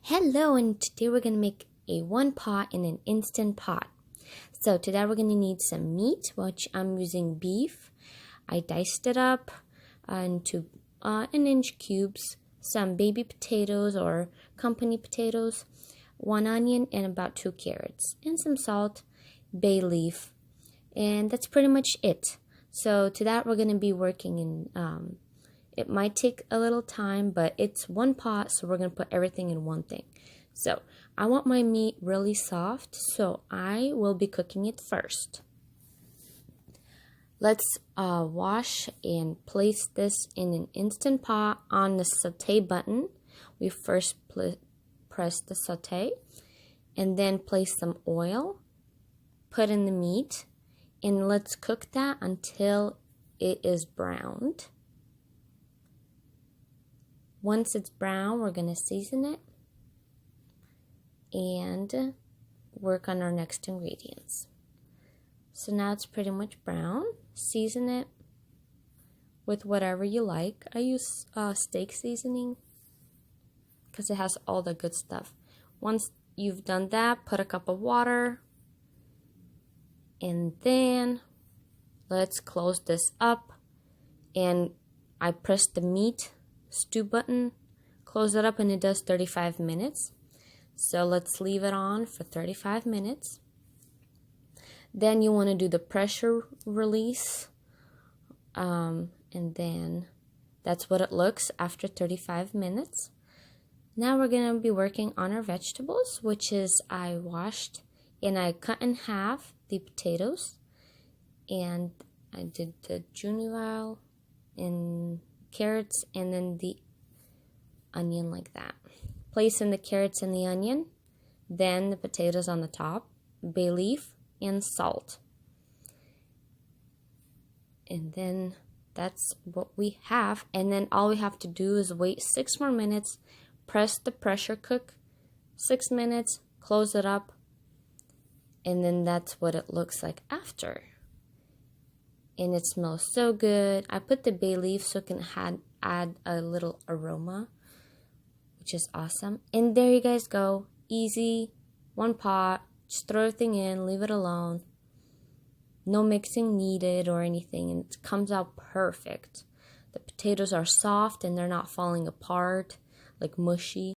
Hello, and today we're going to make a one pot in an instant pot. So today we're going to need some meat, which I'm using beef. I diced it up into 1-inch cubes, some baby potatoes or company potatoes, 1 onion and about 2 carrots, and some salt, bay leaf, and that's pretty much it. So to that we're going to be working in it might take a little time, but it's one pot, so we're going to put everything in one thing. So I want my meat really soft, so I will be cooking it first. Let's wash and place this in an instant pot. On the saute button, we first press the saute and then place some oil, put in the meat, and let's cook that until it is browned. Once it's brown, we're going to season it and work on our next ingredients. So now it's pretty much brown. Season it with whatever you like. I use steak seasoning because it has all the good stuff. Once you've done that, put a cup of water, and then let's close this up. And I press the meat stew button, close it up, and it does 35 minutes. So let's leave it on for 35 minutes. Then you want to do the pressure release, and then that's what it looks after 35 minutes. Now we're going to be working on our vegetables, which is I washed and I cut in half the potatoes, and I did the juvenile and carrots and then the onion like that. Place in the carrots and the onion, then the potatoes on the top, bay leaf and salt. And then that's what we have. And then all we have to do is wait 6 more minutes, press the pressure cook 6 minutes, close it up, and then that's what it looks like after. And it smells so good. I put the bay leaf so it can add a little aroma, which is awesome. And there you guys go. Easy, one pot. Just throw everything in, leave it alone. No mixing needed or anything, and it comes out perfect. The potatoes are soft and they're not falling apart like mushy.